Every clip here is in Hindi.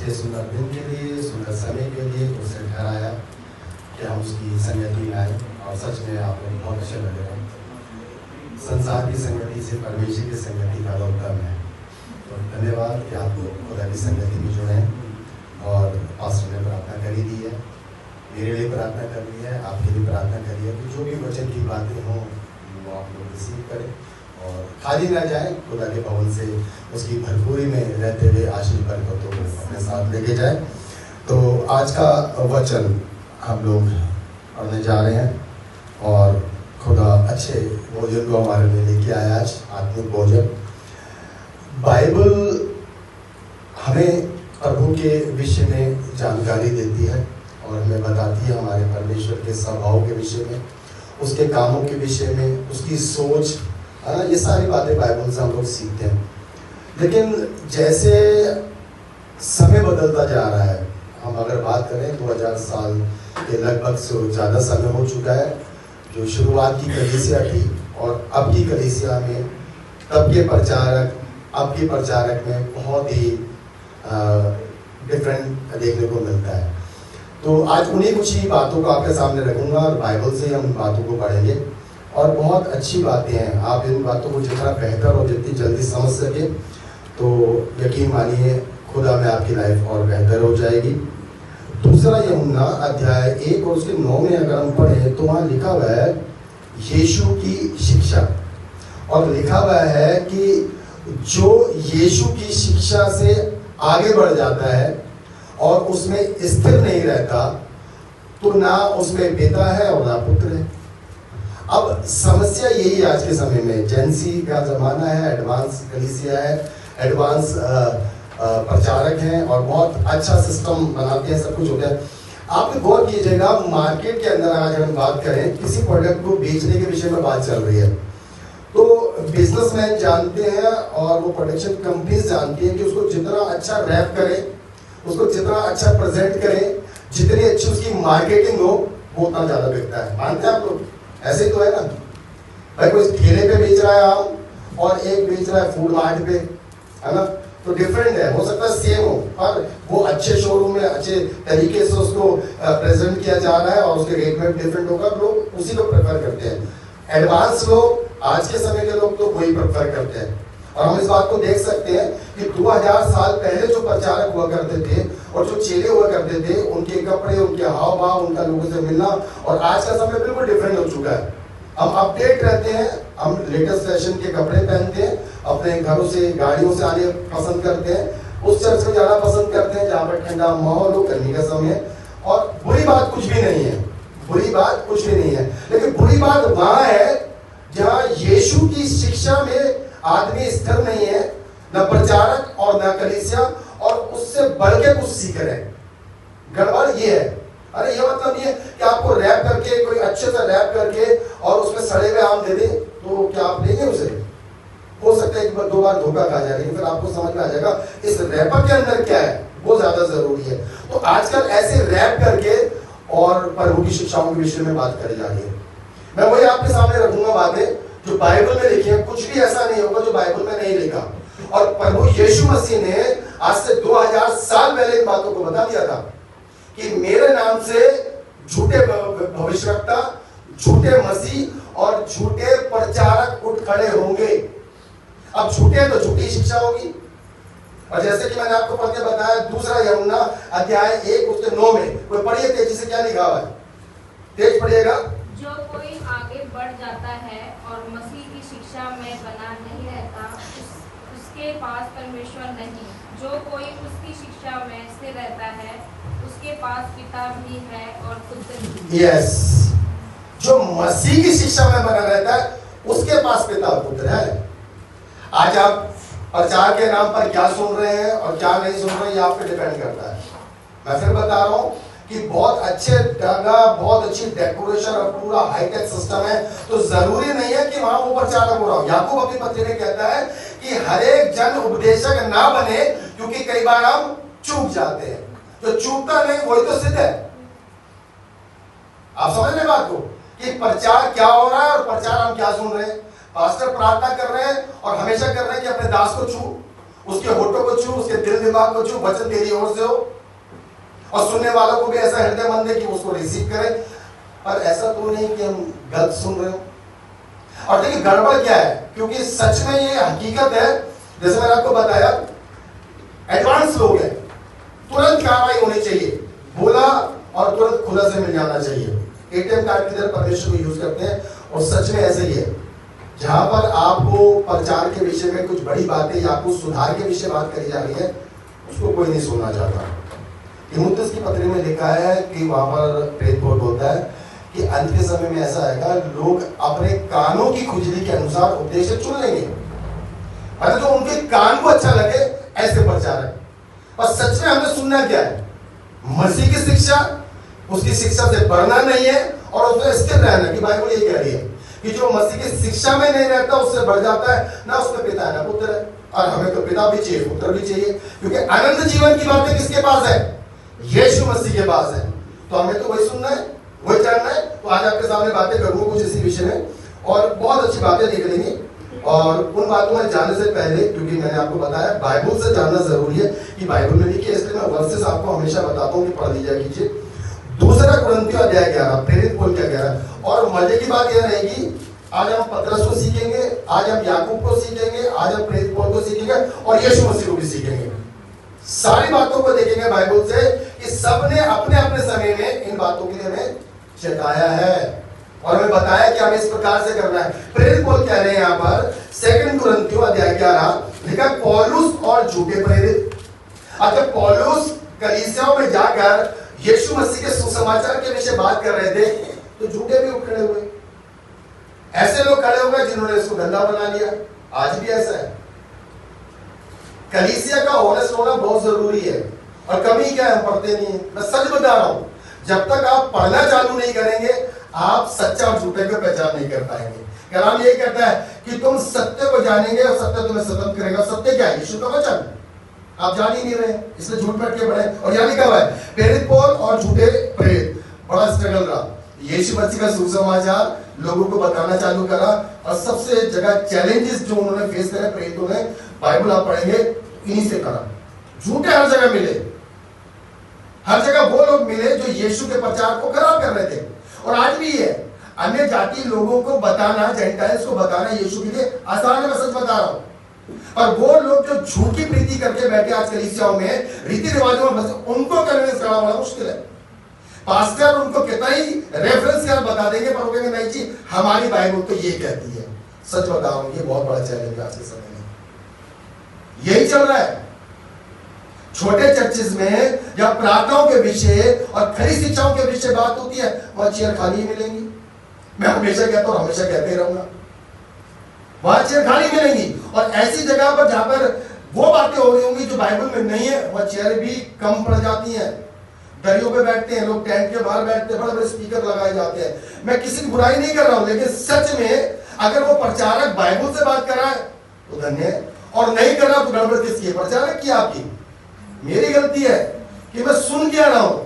के सुंदर दिन के लिए, सुंदर समय के लिए उसे ठहराया कि हम उसकी संगति में आए और सच में आप लोग बहुत अच्छे लग रहे हैं। संसार की संगति से परमेश्वर की संगति का उत्तम है। तो धन्यवाद कि आप लोग खुदा की संगति में जुड़े हैं और पास्टर ने प्रार्थना करी दी है, मेरे लिए प्रार्थना कर दी है, आपके लिए प्रार्थना करी है। तो जो भी वचन की बातें हों वो आप लोग रिसीव करें और खाली ना जाए, खुदा के भवन से उसकी भरपूरी में रहते हुए आशीष बरकतों को अपने साथ लेके जाए। तो आज का वचन हम लोग पढ़ने जा रहे हैं और खुदा अच्छे भोजन को हमारे लिए लेके आया आज, आत्मिक भोजन। बाइबल हमें प्रभु के विषय में जानकारी देती है और हमें बताती है हमारे परमेश्वर के स्वभाव के विषय में, उसके कामों के विषय में, उसकी सोच, है ना। ये सारी बातें बाइबल से हम लोग सीखते हैं। लेकिन जैसे समय बदलता जा रहा है, हम अगर बात करें 2000 साल के लगभग से ज़्यादा समय हो चुका है जो शुरुआत की कलीसिया थी और अब की कलीसिया में, तब के प्रचारक अब के प्रचारक में बहुत ही डिफरेंट देखने को मिलता है। तो आज उन्हीं कुछ ही बातों को आपके सामने रखूंगा और बाइबल से हम बातों को पढ़ेंगे और बहुत अच्छी बातें हैं। आप इन बातों को जितना बेहतर और जितनी जल्दी समझ सके तो यकीन मानिए खुदा में आपकी लाइफ और बेहतर हो जाएगी। दूसरा यूहन्ना अध्याय 1 और उसके 9 में अगर हम पढ़ें तो वहाँ लिखा हुआ है यीशु की शिक्षा, और लिखा हुआ है कि जो यीशु की शिक्षा से आगे बढ़ जाता है और उसमें स्थिर नहीं रहता तो ना उसमें पिता है और ना पुत्र है। अब समस्या यही है आज के समय में, जेंसी का जमाना है, एडवांस कलीसिया है, एडवांस प्रचारक हैं और बहुत अच्छा सिस्टम बनाते हैं, सब कुछ होता है। आप गौर कीजिएगा, मार्केट के अंदर आज हम बात करें, किसी प्रोडक्ट को बेचने के विषय में बात चल रही है तो बिजनेसमैन जानते हैं और वो प्रोडक्शन कंपनीज जानती हैं कि उसको जितना अच्छा रैप करें, उसको जितना अच्छा प्रेजेंट करें, जितनी अच्छी उसकी मार्केटिंग हो, वो उतना ज़्यादा बिकता है। मानते हैं आप लोग? ऐसे ही तो है ना भाई, कोई ठेले पे बेच रहा है आम और एक बेच रहा है फूड मार्ट पे, है ना। तो डिफरेंट है, हो सकता है सेम हो पर वो अच्छे शोरूम में अच्छे तरीके से उसको प्रेजेंट किया जा रहा है और उसके रेट में डिफरेंट होगा, लोग उसी को प्रेफर करते हैं। एडवांस लोग, आज के समय के लोग तो वही प्रेफर करते हैं। और हम इस बात को देख सकते हैं कि 2000 साल पहले जो प्रचारक हुआ करते थे और जो चेले हुआ करते थे, उनके कपड़े, उनके हाव भाव, उनका लोगों से मिलना, और आज का समय बिल्कुल डिफरेंट हो चुका है। हम अपडेट रहते हैं, हम लेटेस्ट फैशन के कपड़े पहनते हैं, अपने घरों से, गाड़ियों से आने पसंद करते हैं, उस चर्च में जाना पसंद करते हैं जहाँ पर ठंडा माहौल हो, गर्मी का समय है। और बुरी बात कुछ भी नहीं है, बुरी बात कुछ भी नहीं है, लेकिन बुरी बात वहाँ है जहाँ यीशु की शिक्षा में आदमी स्थिर नहीं है, न प्रचारक और न कलीसिया, और उससे बढ़ के कुछ सीख रहे हैं। गड़बड़ ये है। अरे ये मतलब ये कि आपको रैप करके, कोई अच्छे से रैप करके और उसमें सड़े हुए आम दे दे तो क्या आप लेंगे उसे? हो सकता है कि 2 बार धोखा खा जाए, लेकिन फिर आपको समझ में आ जाएगा इस रैपर के अंदर क्या है, वो ज्यादा जरूरी है। तो आजकल ऐसे रैप करके और प्रभु की शिक्षाओं के विषय में बात करी जा रही है। मैं वही आपके सामने रखूंगा बातें जो बाइबल में लिखी है। कुछ भी ऐसा नहीं होगा जो बाइबल में नहीं लिखा, और प्रभु यीशु मसीह ने आज से 2000 साल पहले इन बातों को बता दिया था कि मेरे नाम से झूठे भविष्यवक्ता, झूठे मसीह और झूठे प्रचारक उठ खड़े होंगे। अब झूठे तो झूठी शिक्षा होगी, और जैसे कि मैंने आपको पढ़ के बताया, दूसरा यूहन्ना अध्याय 1 उसके 9 में, कोई पढ़िए तेजी से, क्या लिखा हुआ है, तेज पढ़िएगा। जो कोई आगे बढ़ जाता है और मसीह की शिक्षा में बना नहीं रहता, उसके पास परमेश्वर नहीं। जो कोई उसकी शिक्षा में स्थिर रहता है, उसके पास पिता भी है और पुत्र भी। यस, जो मसीह की शिक्षा में बना रहता है उसके पास पिता और पुत्र है। आज आप प्रचार के नाम पर क्या सुन रहे हैं और क्या नहीं सुन रहे हैं, ये आप पे डिपेंड करता है। मैं फिर बता रहा हूं कि बहुत अच्छे जगह, बहुत अच्छी डेकोरेशन और पूरा हाईटेक सिस्टम है, तो जरूरी नहीं है कि वहां वो प्रचारक हो रहा हो। याकूब अपनी पत्री में कहता है कि हर एक जन उपदेशक ना बने, क्योंकि कई बार हम चूक जाते हैं। जो चूकता नहीं वही तो सिद्ध है। आप समझ रहे बात को कि प्रचार क्या हो रहा है और प्रचार हम क्या सुन रहे हैं। पास्टर प्रार्थना कर रहे हैं और हमेशा कर रहे हैं कि अपने दास को छू, उसके होठों को छू, उसके दिल दिमाग को छू, वचन तेरी ओर से हो, और सुनने वालों को भी ऐसा हृदयमंद है कि उसको रिसीव करें। और ऐसा तो नहीं कि हम गलत सुन रहे हो। और देखिए गड़बड़ क्या है, क्योंकि सच में ये हकीकत है, जैसे मैंने आपको बताया, एडवांस लोग हैं, तुरंत कार्रवाई होनी चाहिए, बोला और तुरंत खुला से मिल जाना चाहिए। एटीएम कार्ड की तरह परमेश्वर को यूज करते हैं, और सच में ऐसे ही है। जहां पर आपको प्रचार के विषय में कुछ बड़ी बातें या आपको सुधार के विषय बात करी जा रही है, उसको कोई नहीं सुनना चाहता। तीमुथियुस की पत्री में लिखा है कि वहां पर प्रेरित पौलुस बोलता है कि अंत के समय में ऐसा आएगा, लोग अपने कानों की खुजली के अनुसार उपदेश चुन लेंगे, अरे जो उनके कान को अच्छा लगे ऐसे प्रचार है। और सच में हमें सुनना क्या है? मसीह की शिक्षा, उसकी शिक्षा से बढ़ना नहीं है और उसमें स्थिर रहना। कि बाइबल ये कह रही है कि जो मसीह की शिक्षा में नहीं रहता उससे बढ़ जाता है, ना उसमें पिता है ना पुत्र है। और हमें तो पिता भी चाहिए, पुत्र भी चाहिए, क्योंकि अनंत जीवन की बातें किसके पास है? यीशु मसीह के पास है। तो हमें तो वही सुनना है, वही जानना है। तो आज आपके सामने बातें करूंगा कुछ इसी विषय में, और बहुत अच्छी बातें निकलेंगी। और उन बातों में जाने से पहले, क्योंकि मैंने आपको बताया बाइबल से जानना जरूरी है कि बाइबल में लिखी है, इसलिए मैं वर्सेस आपको हमेशा बताता हूँ कि पढ़ लीजिए कीजिए। दूसरा कुरिन्थियों अध्याय 11, प्रेरित पौलुस का 11। और मजे की बात यह रहेगी, आज हम पतरस को सीखेंगे, आज हम याकूब को सीखेंगे, आज हम प्रेरित पौलुस को सीखेंगे, और यीशु मसीह को भी सीखेंगे। सारी बातों को देखेंगे बाइबल से कि सबने अपने अपने समय में इन बातों के लिए हमें चेताया है और हमें बताया कि हमें इस प्रकार से करना है। प्रेरित पौलुस कह रहे हैं यहाँ पर 2 कुरिन्थियों अध्याय 11 लिखा, पौलुस और झूठे प्रेरित। अच्छा, पौलुस कलीसियाओं में जाकर यीशु मसीह के सुसमाचार के विषय बात कर रहे थे, तो झूठे भी खड़े हुए, ऐसे लोग खड़े हो गए जिन्होंने इसको गंदा बना लिया। आज भी ऐसा है। कलीसिया का ऑनेस्ट होना बहुत जरूरी है। और कमी क्या है, हम पढ़ते नहीं है। मैं सच बता रहा हूं, जब तक आप पढ़ना चालू नहीं करेंगे, आप सच्चा और झूठे को पहचान नहीं कर पाएंगे। कलाम ये कहता है कि तुम सत्य को जानेंगे और सत्य तुम्हें स्वतंत्र करेगा। सत्य क्या है? यीशु का वचन। आप जान ही नहीं रहे, इसलिए झूठ बैठ के बढ़े। और यहाँ लिखा हुआ है प्रेरित पौलुस और झूठे प्रेरित। बड़ा स्ट्रगल रहा। यीशु मसीह का सुसमाचार लोगों को बताना चालू करा, और सबसे जगह चैलेंजेस जो उन्होंने फेस करे प्रेरितों ने, बाइबल आप पढ़ेंगे, इन्हीं से करा। झूठे हर जगह मिले, हर जगह वो लोग मिले जो यीशु के प्रचार को खराब कर रहे थे। और आज भी है, अन्य जाति लोगों को बताना, जेंटाइल्स को बताना यीशु के लिए आसान है, मैं सच बता रहा हूं। और वो लोग जो झूठी प्रीति करके बैठे आज कलीसियाओं में, रीति रिवाजों में फंसे, उनको कन्विंस करना बड़ा मुश्किल है। पास्टर उनको कितना ही रेफरेंस कर बता देंगे, पर वो कहेंगे नहीं जी हमारी बाइबल तो ये कहती है। सच बता रहा हूं, ये बहुत बड़ा चैलेंज है आज के समय में। यही चल रहा है छोटे चर्चेस में, जब प्रार्थनाओं के विषय और खरी शिक्षाओं के विषय बात होती है, वहां चेयर खाली मिलेंगी। मैं हमेशा कहता हूं, हमेशा कहते ही रहूंगा, वहां चेयर खाली मिलेंगी। और ऐसी जगह पर जहां पर वो बातें हो रही होंगी जो बाइबल में नहीं है, वहां चेयर भी कम पड़ जाती हैं। दरियों पे बैठते हैं लोग, टेंट के बाहर बैठते हैं, बड़े बड़े स्पीकर लगाए जाते हैं। मैं किसी की बुराई नहीं कर रहा हूं, लेकिन सच में अगर वो प्रचारक बाइबल से बात कर रहा है तो धन्य है, और नहीं कर रहा तो गड़बड़ किसकी है? प्रचारक की, आपकी। मेरी गलती है कि मैं सुन क्या रहा हूं,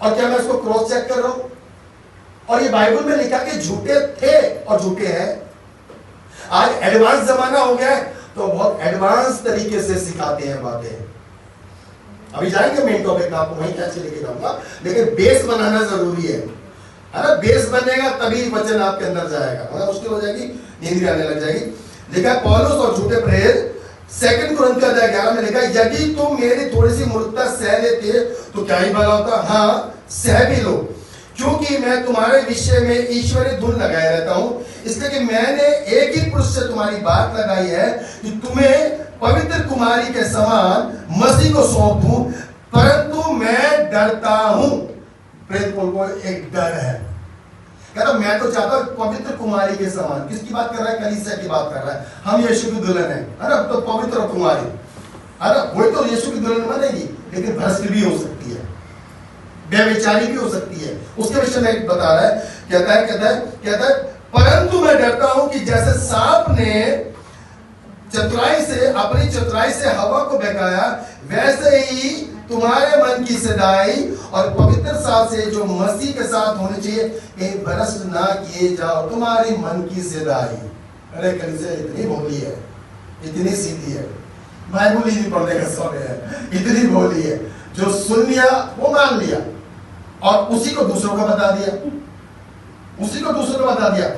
और क्या मैं इसको क्रॉस चेक कर रहा हूं? और ये बाइबल में लिखा कि झूठे थे और झूठे हैं। आज एडवांस जमाना हो गया है, तो बहुत एडवांस तरीके से सिखाते हैं बातें। अभी जाएंगे मेन टॉपिक में, आपको वहीं कैसे लेके जाऊंगा, लेकिन बेस बनाना जरूरी है ना? बेस बनेगा तभी वचन आपके अंदर जाएगा, वरना मुश्किल हो जाएगी, नींद भी आने लग जाएगी। लिखा है पौलुस और झूठे प्रेरित 2 कुरिन्थियों अध्याय 11 में लिखा, यदि तुम मेरी थोड़ी सी मूर्खता सह लेते तो क्या ही भला होता। हाँ, सह भी लो, क्योंकि मैं तुम्हारे विषय में ईश्वरीय धुन लगाए रहता हूं, इसलिए कि मैंने एक ही पुरुष से तुम्हारी बात लगाई है कि तुम्हें पवित्र कुमारी के समान मसीह को सौंप दूं, परंतु मैं डरता हूं। प्रेरित पौलुस को एक डर है, कहता मैं तो चाहता हूं पवित्र कुमारी के समान। किसकी बात कर रहा है? कलीसिया की बात कर रहा है। हम यीशु की दुल्हन है ना, तो पवित्र कुमारी है ना, वही तो यीशु की दुल्हन बनेगी, लेकिन भ्रष्ट भी हो सकती है, बेविचारी भी हो सकती है। उसके विषय में बता रहा है, कहता है परंतु मैं डरता हूं कि जैसे सांप ने अपनी चतुराई से हवा को बहकाया, वैसे ही तुम्हारे मन की सदाई और पवित्र साथ से जो मसीह के साथ होनी चाहिए, कहीं भ्रष्ट ना किए जाओ तुम्हारी मन की सदाई। अरे कलीसिया इतनी भोली है, इतनी सीधी है, बाइबल ही नहीं पढ़ने का समय है, इतनी भोली है। जो सुन लिया वो मान लिया और उसी को दूसरों को बता दिया, उसी को दूसरों को बता दिया।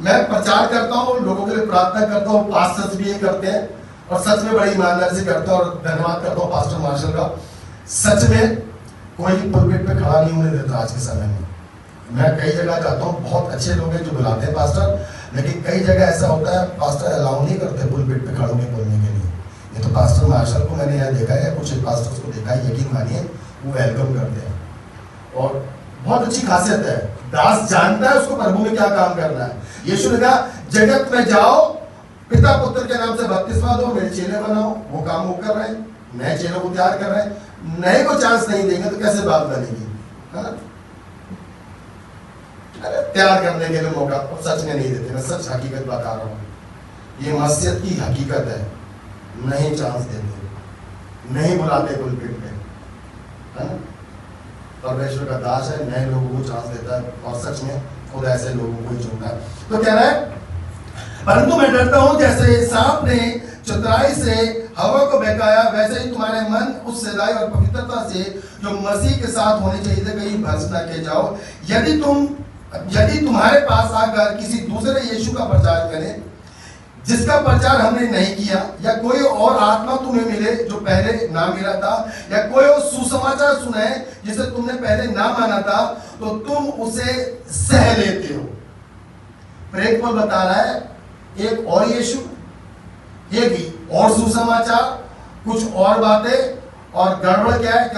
मैं प्रचार करता हूँ, लोगों के लिए प्रार्थना करता हूँ, पास्टर्स भी ये करते हैं और सच में बड़ी ईमानदारी से करता हूँ और धन्यवाद करता हूँ पास्टर मार्शल का। सच में कोई पुलपिट पे खड़ा नहीं होने देता आज के समय में। मैं कई जगह जाता हूँ, बहुत अच्छे लोग हैं जो बुलाते हैं पास्टर, लेकिन कई जगह ऐसा होता है पास्टर अलाउ नहीं करते पुलपिट पे खड़ों के बोलने के लिए। ये तो पास्टर मार्शल को मैंने यहाँ देखा है, कुछ पास्टर्स को देखा है, यकीन मानिए वो वेलकम करते हैं और बहुत अच्छी खासियत है। दास जानता है उसको प्रभु में क्या काम करना है। यीशु ने कहा जगत में जाओ, पिता पुत्र के नाम से बपतिस्मा दो, मेरे चेले बनाओ। वो काम वो कर रहे हैं, नए चेलों को तैयार कर रहे हैं। नए को चांस नहीं देंगे तो कैसे बात बनेगी, है ना? अरे तैयार करने के लिए मौका सच में नहीं देते। मैं सच हकीकत बता रहा हूँ, ये मस्जिद की हकीकत है। नहीं चांस देते, नहीं बुलाते पुलपिट पे, है ना? परमेश्वर का दास है, नए लोगों को चांस देता है और सच में खुद ऐसे लोगों को ही चुनता है। तो कह रहा है परंतु मैं डरता हूं जैसे सांप ने चतुराई से हवा को बहकाया, वैसे ही तुम्हारे मन उस सच्चाई और पवित्रता से जो मसीह के साथ होनी चाहिए थे कहीं भ्रष्ट न किए जाओ। यदि तुम्हारे पास आकर किसी दूसरे यीशु का प्रचार करे जिसका प्रचार हमने नहीं किया, या कोई और आत्मा तुम्हें मिले जो पहले ना मिला था, या कोई और सुसमाचार सुनाए जिसे तुमने पहले ना माना था, तो तुम उसे सह लेते हो। प्रेरित पौल बता रहा है एक और यीशु, एक और सुसमाचार, कुछ और बातें, और गड़बड़ क्या है?